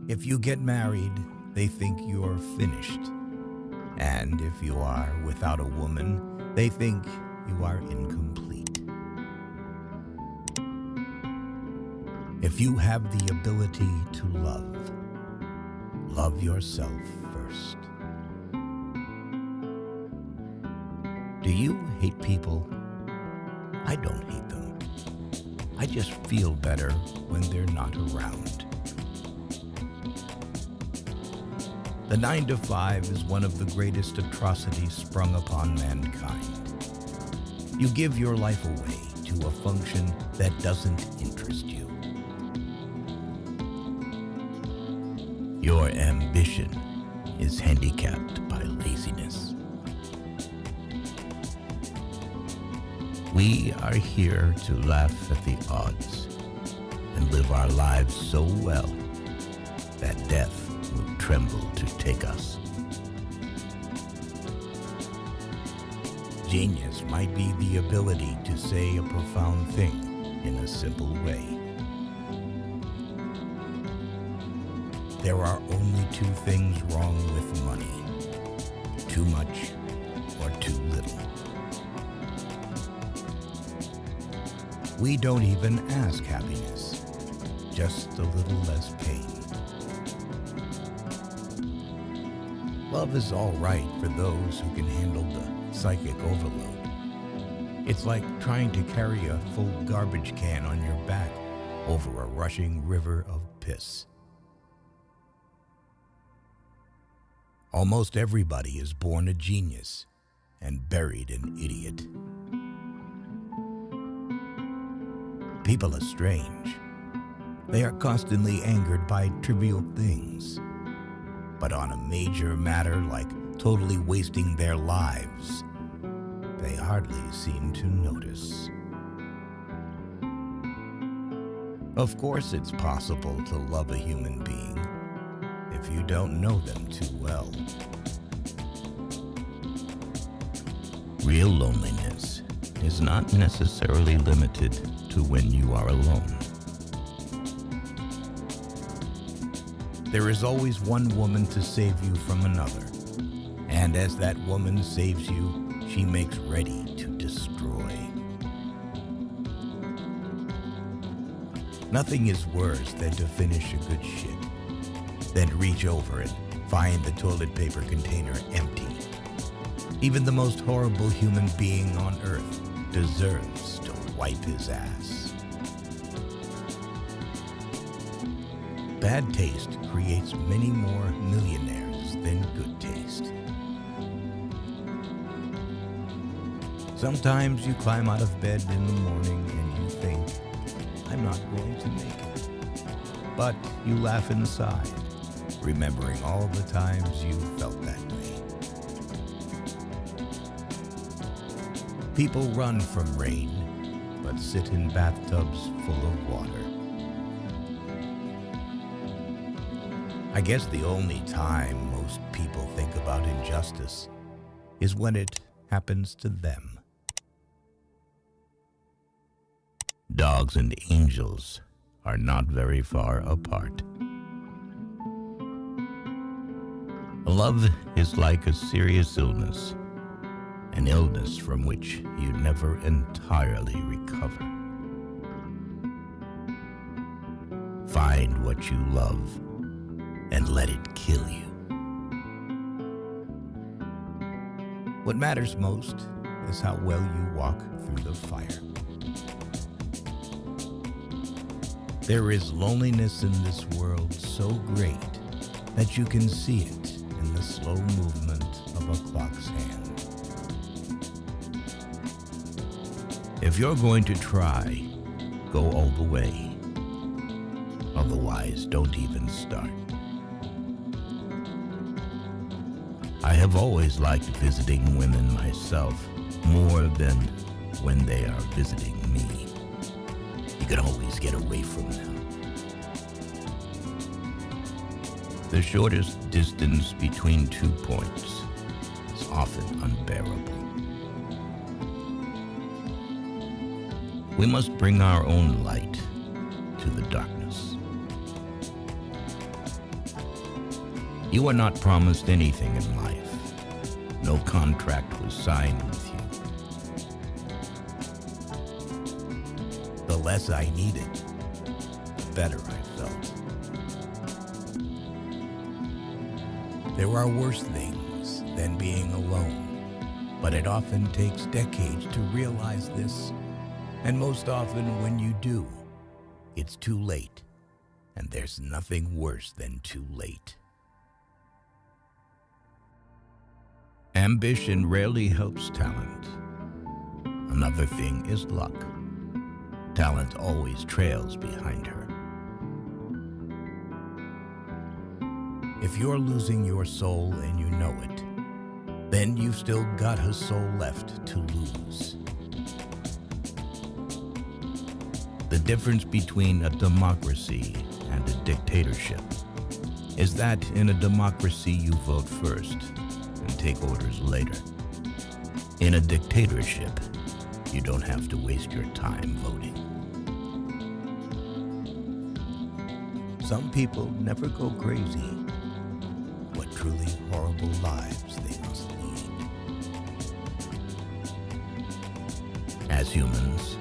If you get married, they think you're finished. And if you are without a woman, they think you are incomplete. If you have the ability to love yourself first. Do you hate people? I don't hate them. I just feel better when they're not around. The 9 to 5 is one of the greatest atrocities sprung upon mankind. You give your life away to a function that doesn't interest you. Your ambition is handicapped by laziness. We are here to laugh at the odds and live our lives so well that death will tremble to take us. Genius might be the ability to say a profound thing in a simple way. There are only 2 things wrong with money: too much or too little. We don't even ask happiness, just a little less pain. Love is all right for those who can handle the psychic overload. It's like trying to carry a full garbage can on your back over a rushing river of piss. Almost everybody is born a genius and buried an idiot. People are strange. They are constantly angered by trivial things. But on a major matter like totally wasting their lives, they hardly seem to notice. Of course, it's possible to love a human being if you don't know them too well. Real loneliness is not necessarily limited to when you are alone. There is always one woman to save you from another, and as that woman saves you, she makes ready to destroy. Nothing is worse than to finish a good shit, then reach over and find the toilet paper container empty. Even the most horrible human being on earth deserves to wipe his ass. Bad taste creates many more millionaires than good taste. Sometimes you climb out of bed in the morning and you think, I'm not going to make it. But you laugh inside, remembering all the times you felt that way. People run from rain, but sit in bathtubs full of water. I guess the only time most people think about injustice is when it happens to them. Dogs and angels are not very far apart. Love is like a serious illness, an illness from which you never entirely recover. Find what you love and let it kill you. What matters most is how well you walk through the fire. There is loneliness in this world so great that you can see it in the slow movement of a clock's hand. If you're going to try, go all the way. Otherwise, don't even start. I have always liked visiting women myself more than when they are visiting me. You can always get away from them. The shortest distance between 2 points is often unbearable. We must bring our own light to the darkness. You are not promised anything in life. No contract was signed with you. The less I needed, the better I felt. There are worse things than being alone, but it often takes decades to realize this, and most often when you do, it's too late, and there's nothing worse than too late. Ambition rarely helps talent. Another thing is luck. Talent always trails behind her. If you're losing your soul and you know it, then you've still got a soul left to lose. The difference between a democracy and a dictatorship is that in a democracy you vote first and take orders later. In a dictatorship, you don't have to waste your time voting. Some people never go crazy. What truly horrible lives they must lead. As humans,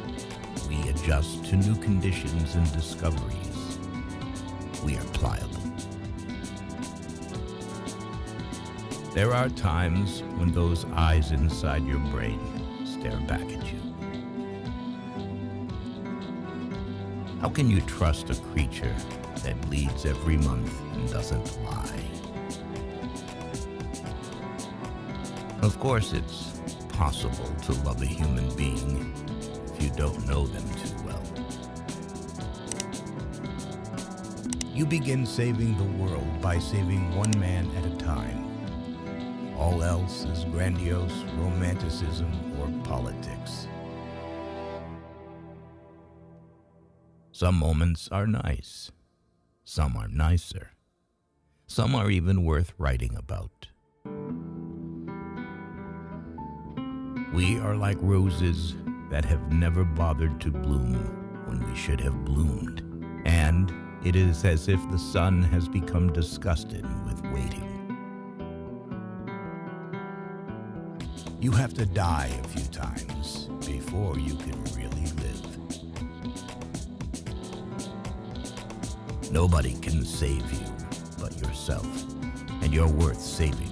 we adjust to new conditions and discoveries. We are pliable. There are times when those eyes inside your brain stare back at you. How can you trust a creature that bleeds every month and doesn't lie? Of course, it's possible to love a human being if you don't know them too well. You begin saving the world by saving one man at a time. All else is grandiose romanticism or politics. Some moments are nice. Some are nicer. Some are even worth writing about. We are like roses that have never bothered to bloom when we should have bloomed. And it is as if the sun has become disgusted with waiting. You have to die a few times before you can really live. Nobody can save you but yourself, and you're worth saving.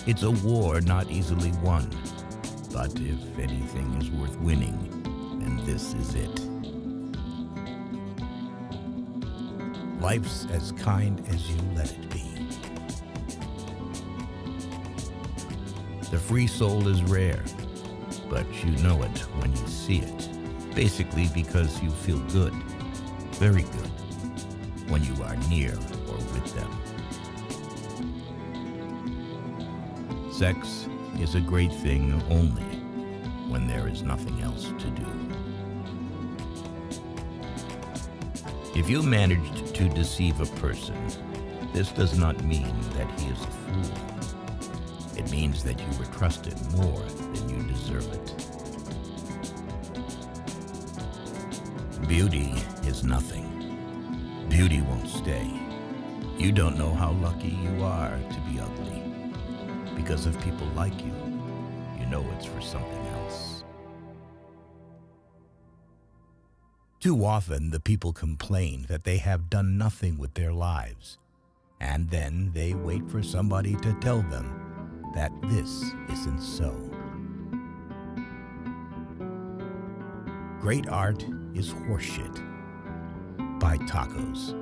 It's a war not easily won, but if anything is worth winning, then this is it. Life's as kind as you let it be. The free soul is rare, but you know it when you see it, basically because you feel good, very good, when you are near or with them. Sex is a great thing only when there is nothing else to do. If you managed to deceive a person, this does not mean that he is a fool. It means that you were trusted more than you deserve it. Beauty is nothing. Beauty won't stay. You don't know how lucky you are to be ugly. Because if people like you, you know it's for something else. Too often, the people complain that they have done nothing with their lives, and then they wait for somebody to tell them that this isn't so. Great art is horseshit. Buy tacos.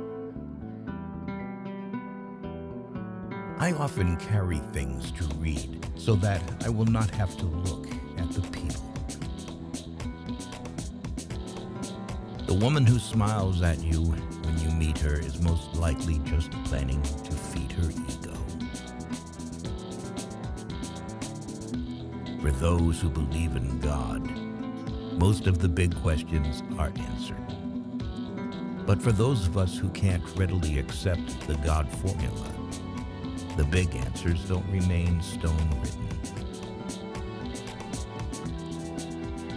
I often carry things to read so that I will not have to look at the people. The woman who smiles at you when you meet her is most likely just planning to feed her ego. For those who believe in God, most of the big questions are answered. But for those of us who can't readily accept the God formula, the big answers don't remain stone-written.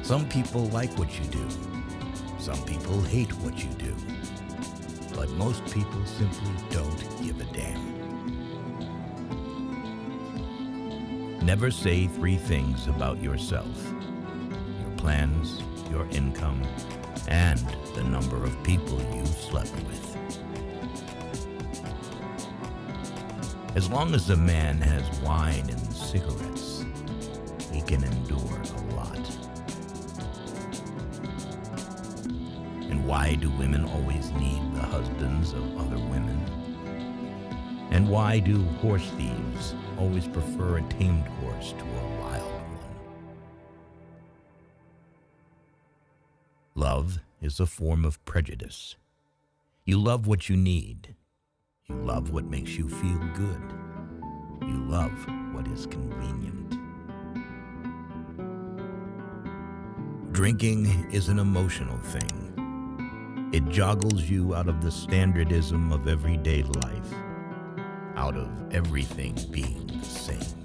Some people like what you do. Some people hate what you do. But most people simply don't give a damn. Never say 3 things about yourself: your plans, your income, and the number of people you've slept with. As long as a man has wine and cigarettes, he can endure a lot. And why do women always need the husbands of other women? And why do horse thieves always prefer a tamed horse to a wild one? Love is a form of prejudice. You love what you need. You love what makes you feel good. You love what is convenient. Drinking is an emotional thing. It joggles you out of the standardism of everyday life, out of everything being the same.